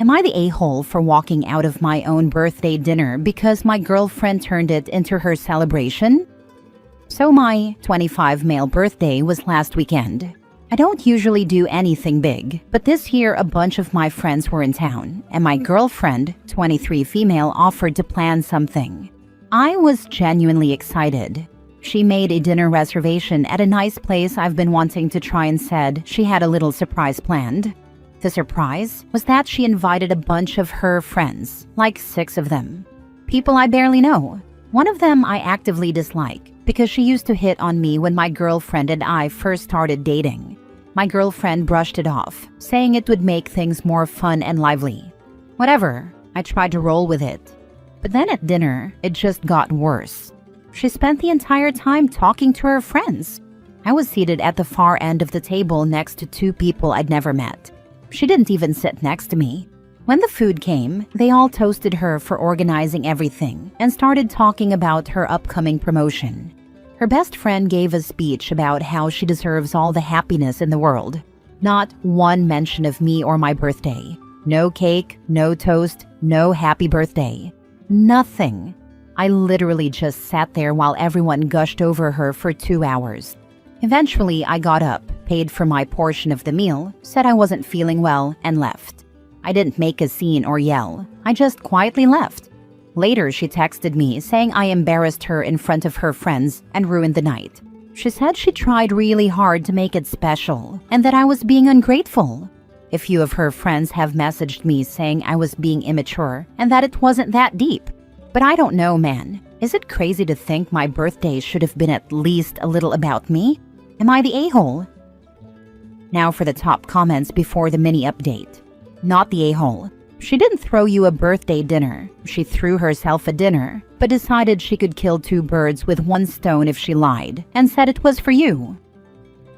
Am I the a-hole for walking out of my own birthday dinner because my girlfriend turned it into her celebration? So my 25 male birthday was last weekend. I don't usually do anything big, but this year a bunch of my friends were in town, and my girlfriend, 23 female, offered to plan something. I was genuinely excited. She made a dinner reservation at a nice place I've been wanting to try and said she had a little surprise planned. The surprise was that she invited a bunch of her friends, like 6 of them. People I barely know. One of them I actively dislike because she used to hit on me when my girlfriend and I first started dating. My girlfriend brushed it off, saying it would make things more fun and lively. Whatever, I tried to roll with it. But then at dinner, it just got worse. She spent the entire time talking to her friends. I was seated at the far end of the table next to 2 people I'd never met. She didn't even sit next to me. When the food came, they all toasted her for organizing everything and started talking about her upcoming promotion. Her best friend gave a speech about how she deserves all the happiness in the world. Not one mention of me or my birthday. No cake, no toast, no happy birthday. Nothing. I literally just sat there while everyone gushed over her for 2 hours. Eventually, I got up, paid for my portion of the meal, said I wasn't feeling well, and left. I didn't make a scene or yell. I just quietly left. Later, she texted me saying I embarrassed her in front of her friends and ruined the night. She said she tried really hard to make it special and that I was being ungrateful. A few of her friends have messaged me saying I was being immature and that it wasn't that deep. But I don't know, man. Is it crazy to think my birthday should have been at least a little about me? Am I the a-hole? Now for the top comments before the mini update. Not the a-hole. She didn't throw you a birthday dinner. She threw herself a dinner, but decided she could kill 2 birds with 1 stone if she lied, and said it was for you.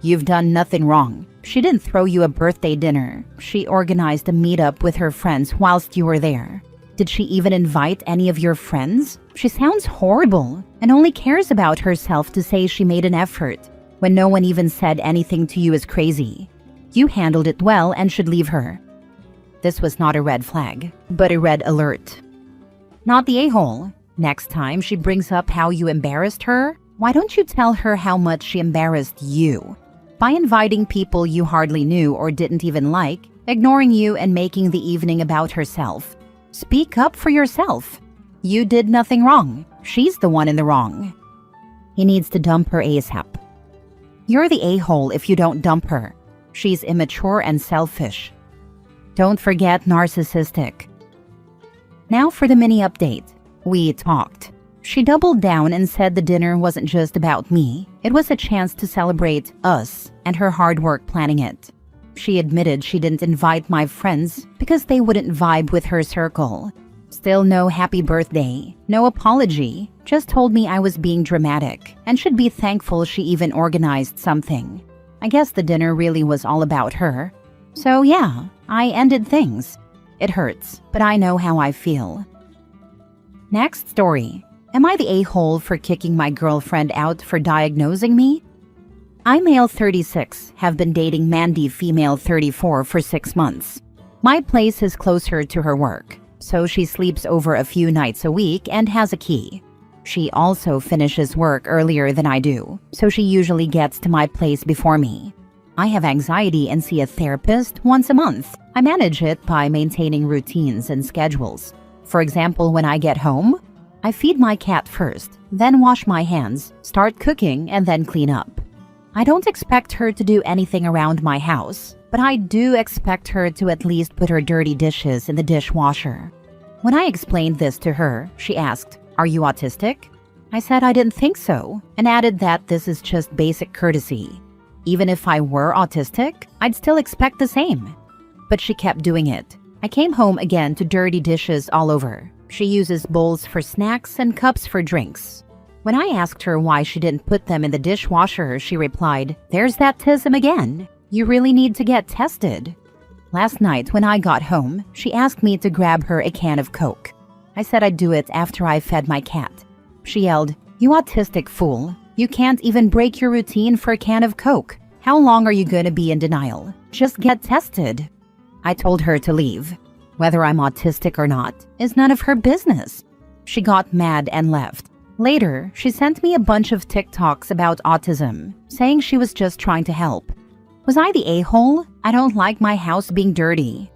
You've done nothing wrong. She didn't throw you a birthday dinner. She organized a meetup with her friends whilst you were there. Did she even invite any of your friends? She sounds horrible, and only cares about herself to say she made an effort, when no one even said anything to you is crazy. You handled it well and should leave her. This was not a red flag, but a red alert. Not the a-hole. Next time she brings up how you embarrassed her, why don't you tell her how much she embarrassed you? By inviting people you hardly knew or didn't even like, ignoring you and making the evening about herself. Speak up for yourself. You did nothing wrong. She's the one in the wrong. He needs to dump her ASAP. You're the a-hole if you don't dump her. She's immature and selfish. Don't forget narcissistic. Now for the mini update. We talked. She doubled down and said the dinner wasn't just about me. It was a chance to celebrate us and her hard work planning it. She admitted she didn't invite my friends because they wouldn't vibe with her circle. Still no happy birthday, no apology, just told me I was being dramatic and should be thankful she even organized something. I guess the dinner really was all about her. So yeah, I ended things. It hurts, but I know how I feel. Next story. Am I the a-hole for kicking my girlfriend out for diagnosing me? I, male 36, have been dating Mandy, female 34, for 6 months. My place is closer to her work, so she sleeps over a few nights a week and has a key. She also finishes work earlier than I do, so she usually gets to my place before me. I have anxiety and see a therapist once a month. I manage it by maintaining routines and schedules. For example, when I get home, I feed my cat first, then wash my hands, start cooking, and then clean up. I don't expect her to do anything around my house, but I do expect her to at least put her dirty dishes in the dishwasher. When I explained this to her, she asked, "Are you autistic?" I said I didn't think so, and added that this is just basic courtesy. Even if I were autistic, I'd still expect the same. But she kept doing it. I came home again to dirty dishes all over. She uses bowls for snacks and cups for drinks. When I asked her why she didn't put them in the dishwasher, she replied, "There's that tism again. You really need to get tested." Last night, when I got home, she asked me to grab her a can of Coke. I said I'd do it after I fed my cat. She yelled, "You autistic fool. You can't even break your routine for a can of Coke. How long are you going to be in denial? Just get tested." I told her to leave. Whether I'm autistic or not is none of her business. She got mad and left. Later, she sent me a bunch of TikToks about autism, saying she was just trying to help. Was I the a-hole? I don't like my house being dirty.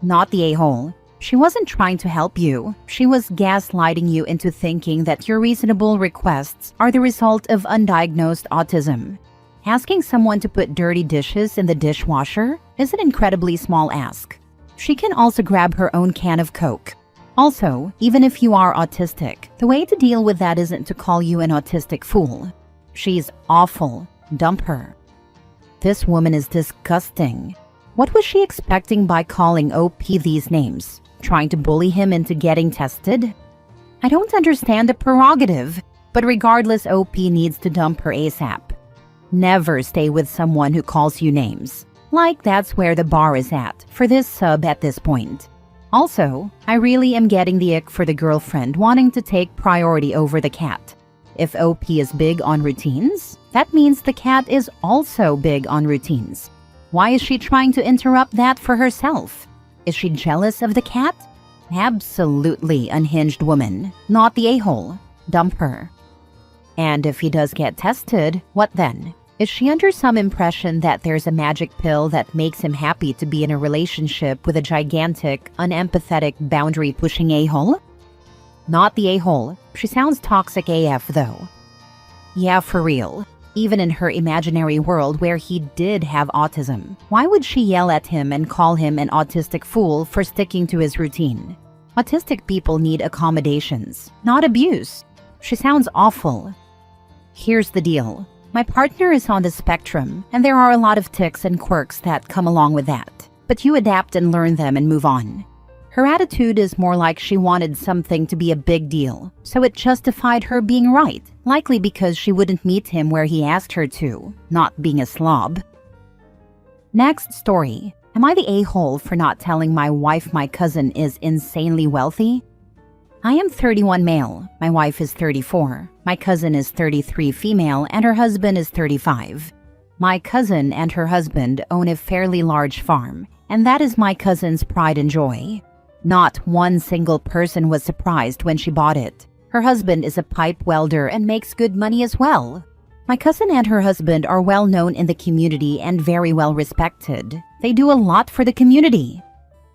Not the a-hole. She wasn't trying to help you. She was gaslighting you into thinking that your reasonable requests are the result of undiagnosed autism. Asking someone to put dirty dishes in the dishwasher is an incredibly small ask. She can also grab her own can of Coke. Also, even if you are autistic, the way to deal with that isn't to call you an autistic fool. She's awful. Dump her. This woman is disgusting. What was she expecting by calling OP these names? Trying to bully him into getting tested? I don't understand the prerogative, but regardless, OP needs to dump her ASAP. Never stay with someone who calls you names. Like that's where the bar is at for this sub at this point. Also, I really am getting the ick for the girlfriend wanting to take priority over the cat. If OP is big on routines, that means the cat is also big on routines. Why is she trying to interrupt that for herself? Is she jealous of the cat? Absolutely unhinged woman, not the a-hole. Dump her. And if he does get tested, what then? Is she under some impression that there's a magic pill that makes him happy to be in a relationship with a gigantic, unempathetic, boundary-pushing a-hole? Not the a-hole. She sounds toxic AF though. Yeah, for real. Even in her imaginary world where he did have autism, why would she yell at him and call him an autistic fool for sticking to his routine? Autistic people need accommodations, not abuse. She sounds awful. Here's the deal. My partner is on the spectrum, and there are a lot of tics and quirks that come along with that. But you adapt and learn them and move on. Her attitude is more like she wanted something to be a big deal, so it justified her being right, likely because she wouldn't meet him where he asked her to, not being a slob. Next story. Am I the a-hole for not telling my wife my cousin is insanely wealthy? I am 31 male, my wife is 34, my cousin is 33 female, and her husband is 35. My cousin and her husband own a fairly large farm, and that is my cousin's pride and joy. Not one single person was surprised when she bought it. Her husband is a pipe welder and makes good money as well. My cousin and her husband are well known in the community and very well respected. They do a lot for the community.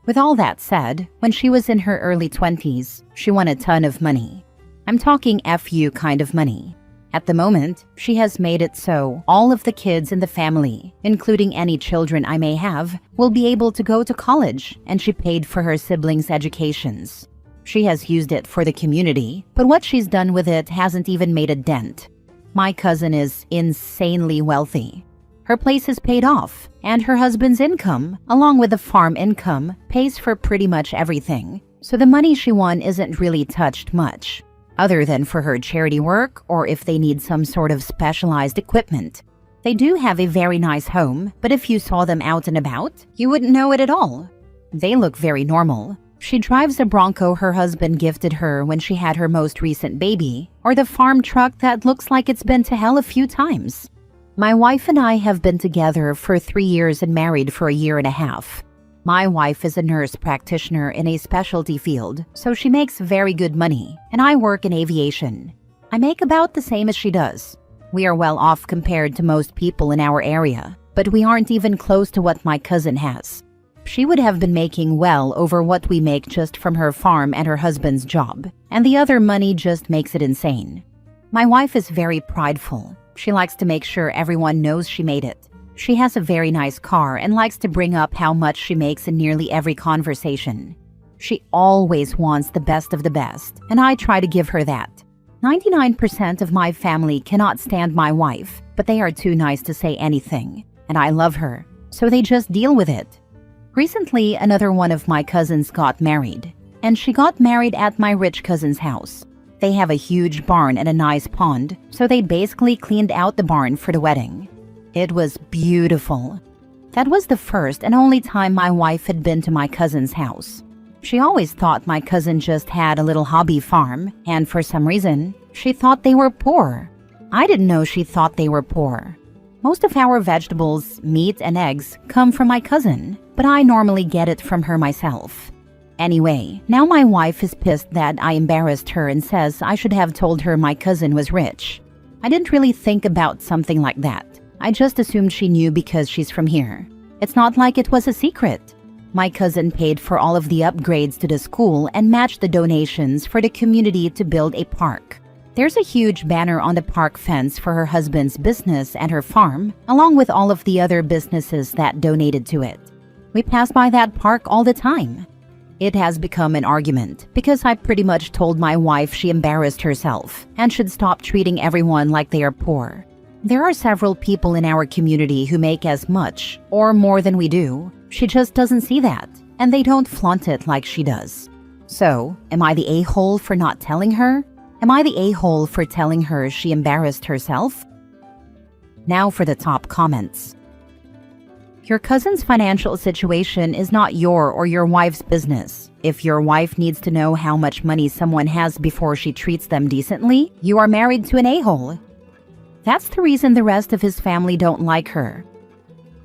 With all that said, when she was in her early 20s, she won a ton of money. I'm talking FU kind of money. At the moment, she has made it so all of the kids in the family, including any children I may have, will be able to go to college, and she paid for her siblings' educations. She has used it for the community, but what she's done with it hasn't even made a dent. My cousin is insanely wealthy. Her place is paid off, and her husband's income, along with the farm income, pays for pretty much everything. So the money she won isn't really touched much, other than for her charity work or if they need some sort of specialized equipment. They do have a very nice home, but if you saw them out and about, you wouldn't know it at all. They look very normal. She drives a Bronco her husband gifted her when she had her most recent baby, or the farm truck that looks like it's been to hell a few times. My wife and I have been together for 3 years and married for a year and a half. My wife is a nurse practitioner in a specialty field, so she makes very good money, and I work in aviation. I make about the same as she does. We are well off compared to most people in our area, but we aren't even close to what my cousin has. She would have been making well over what we make just from her farm and her husband's job, and the other money just makes it insane. My wife is very prideful. She likes to make sure everyone knows she made it. She has a very nice car and likes to bring up how much she makes in nearly every conversation. She always wants the best of the best, and I try to give her that. 99% of my family cannot stand my wife, but they are too nice to say anything, and I love her, so they just deal with it. Recently, another one of my cousins got married, and she got married at my rich cousin's house. They have a huge barn and a nice pond, so they basically cleaned out the barn for the wedding. It was beautiful. That was the first and only time my wife had been to my cousin's house. She always thought my cousin just had a little hobby farm, and for some reason, she thought they were poor. I didn't know she thought they were poor. Most of our vegetables, meat, and eggs come from my cousin, but I normally get it from her myself. Anyway, now my wife is pissed that I embarrassed her and says I should have told her my cousin was rich. I didn't really think about something like that. I just assumed she knew because she's from here. It's not like it was a secret. My cousin paid for all of the upgrades to the school and matched the donations for the community to build a park. There's a huge banner on the park fence for her husband's business and her farm, along with all of the other businesses that donated to it. We pass by that park all the time. It has become an argument because I pretty much told my wife she embarrassed herself and should stop treating everyone like they are poor. There are several people in our community who make as much or more than we do. She just doesn't see that, and they don't flaunt it like she does. So, am I the a-hole for not telling her? Am I the a-hole for telling her she embarrassed herself? Now for the top comments. Your cousin's financial situation is not your or your wife's business. If your wife needs to know how much money someone has before she treats them decently, you are married to an a-hole. That's the reason the rest of his family don't like her.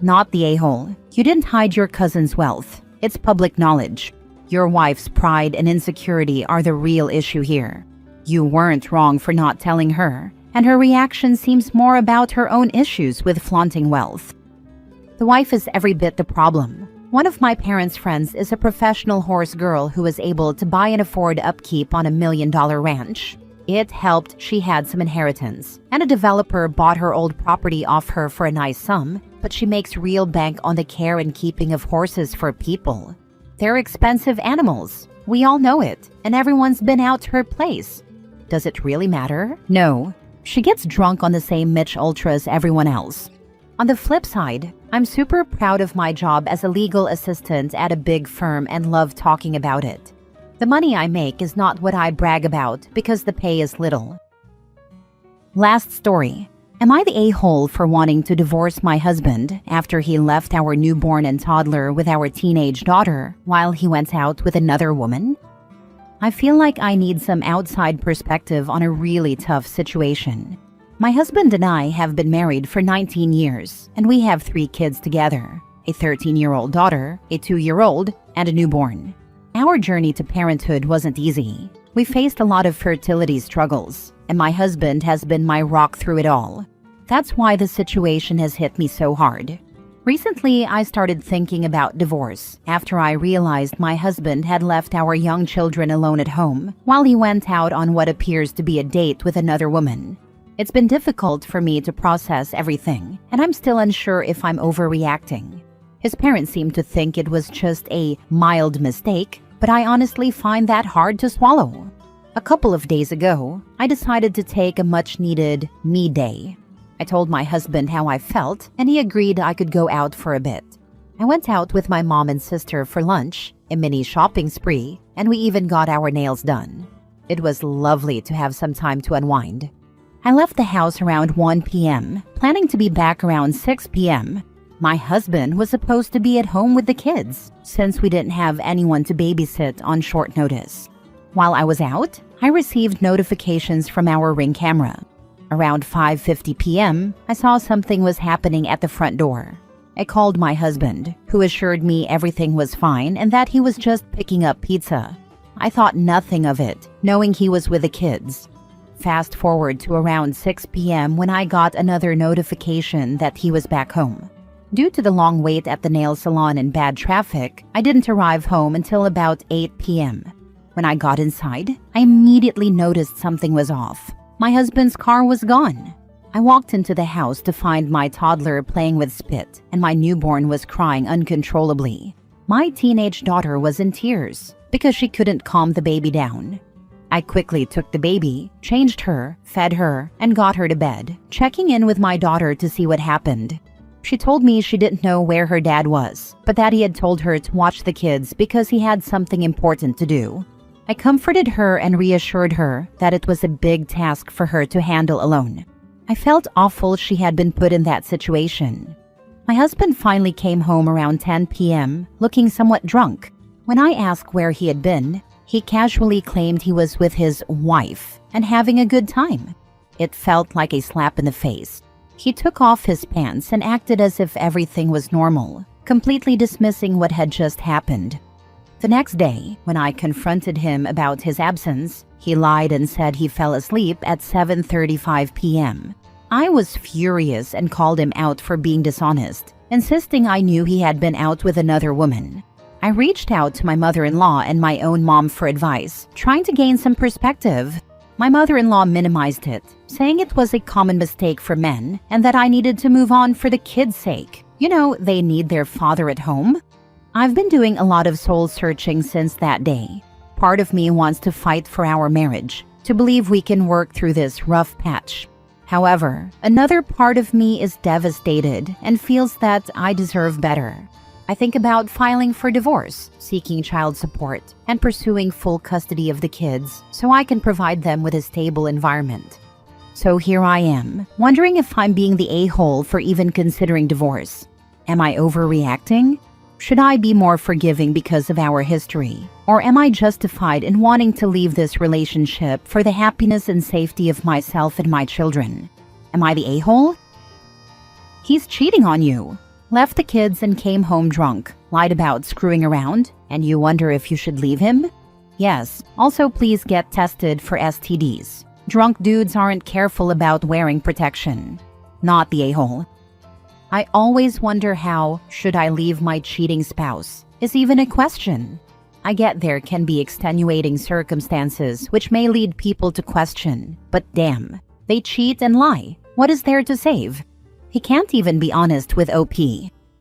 Not the a-hole. You didn't hide your cousin's wealth. It's public knowledge. Your wife's pride and insecurity are the real issue here. You weren't wrong for not telling her, and her reaction seems more about her own issues with flaunting wealth. The wife is every bit the problem. One of my parents' friends is a professional horse girl who was able to buy and afford upkeep on $1 million ranch. It helped she had some inheritance, and a developer bought her old property off her for a nice sum, but she makes real bank on the care and keeping of horses for people. They're expensive animals. We all know it, and everyone's been out to her place. Does it really matter? No. She gets drunk on the same Mich Ultra as everyone else. On the flip side, I'm super proud of my job as a legal assistant at a big firm and love talking about it. The money I make is not what I brag about because the pay is little. Last story. Am I the a-hole for wanting to divorce my husband after he left our newborn and toddler with our teenage daughter while he went out with another woman? I feel like I need some outside perspective on a really tough situation. My husband and I have been married for 19 years, and we have 3 kids together, a 13-year-old daughter, a 2-year-old, and a newborn. Our journey to parenthood wasn't easy. We faced a lot of fertility struggles, and my husband has been my rock through it all. That's why the situation has hit me so hard. Recently, I started thinking about divorce after I realized my husband had left our young children alone at home while he went out on what appears to be a date with another woman. It's been difficult for me to process everything, and I'm still unsure if I'm overreacting. His parents seem to think it was just a mild mistake, but I honestly find that hard to swallow. A couple of days ago, I decided to take a much-needed me day. I told my husband how I felt, and he agreed I could go out for a bit. I went out with my mom and sister for lunch, a mini shopping spree, and we even got our nails done. It was lovely to have some time to unwind. I left the house around 1 p.m., planning to be back around 6 p.m. My husband was supposed to be at home with the kids, since we didn't have anyone to babysit on short notice. While I was out, I received notifications from our Ring camera. Around 5:50 p.m., I saw something was happening at the front door. I called my husband, who assured me everything was fine and that he was just picking up pizza. I thought nothing of it, knowing he was with the kids. Fast forward to around 6 p.m. when I got another notification that he was back home. Due to the long wait at the nail salon and bad traffic, I didn't arrive home until about 8 p.m. When I got inside, I immediately noticed something was off. My husband's car was gone. I walked into the house to find my toddler playing with spit, and my newborn was crying uncontrollably. My teenage daughter was in tears because she couldn't calm the baby down. I quickly took the baby, changed her, fed her, and got her to bed, checking in with my daughter to see what happened. She told me she didn't know where her dad was, but that he had told her to watch the kids because he had something important to do. I comforted her and reassured her that it was a big task for her to handle alone. I felt awful she had been put in that situation. My husband finally came home around 10 p.m., looking somewhat drunk. When I asked where he had been, he casually claimed he was with his wife and having a good time. It felt like a slap in the face. He took off his pants and acted as if everything was normal, completely dismissing what had just happened. The next day, when I confronted him about his absence, he lied and said he fell asleep at 7:35 p.m. I was furious and called him out for being dishonest, insisting I knew he had been out with another woman. I reached out to my mother-in-law and my own mom for advice, trying to gain some perspective. My mother-in-law minimized it, saying it was a common mistake for men and that I needed to move on for the kids' sake. You know, they need their father at home. I've been doing a lot of soul-searching since that day. Part of me wants to fight for our marriage, to believe we can work through this rough patch. However, another part of me is devastated and feels that I deserve better. I think about filing for divorce, seeking child support, and pursuing full custody of the kids so I can provide them with a stable environment. So here I am, wondering if I'm being the a-hole for even considering divorce. Am I overreacting? Should I be more forgiving because of our history? Or am I justified in wanting to leave this relationship for the happiness and safety of myself and my children? Am I the a-hole? He's cheating on you. Left the kids and came home drunk, lied about screwing around, and you wonder if you should leave him? Yes, also please get tested for STDs. Drunk dudes aren't careful about wearing protection. Not the a-hole. I always wonder how should I leave my cheating spouse is even a question. I get there can be extenuating circumstances which may lead people to question, but damn, they cheat and lie. What is there to save? He can't even be honest with OP.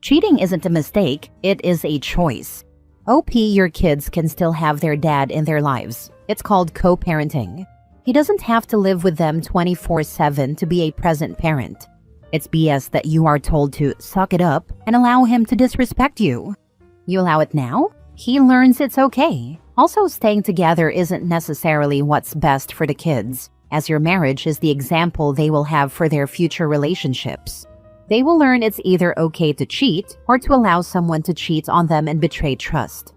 Cheating isn't a mistake, it is a choice. OP, your kids can still have their dad in their lives. It's called co-parenting. He doesn't have to live with them 24/7 to be a present parent. It's BS that you are told to suck it up and allow him to disrespect you. You allow it now? He learns it's okay. Also, staying together isn't necessarily what's best for the kids, as your marriage is the example they will have for their future relationships. They will learn it's either okay to cheat or to allow someone to cheat on them and betray trust.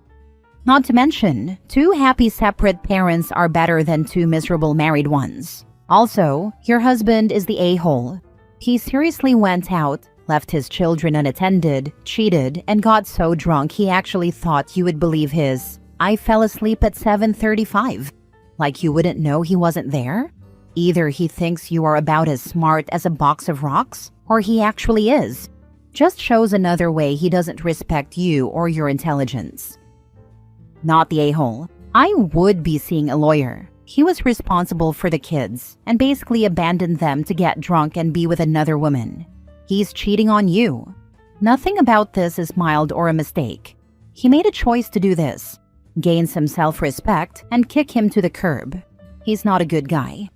Not to mention, 2 happy separate parents are better than 2 miserable married ones. Also, your husband is the a-hole. He seriously went out, left his children unattended, cheated, and got so drunk he actually thought you would believe his, "I fell asleep at 7:35. Like you wouldn't know he wasn't there? Either he thinks you are about as smart as a box of rocks, or he actually is. Just shows another way he doesn't respect you or your intelligence. Not the a-hole. I would be seeing a lawyer. He was responsible for the kids and basically abandoned them to get drunk and be with another woman. He's cheating on you. Nothing about this is mild or a mistake. He made a choice to do this. Gain some self-respect and kick him to the curb. He's not a good guy.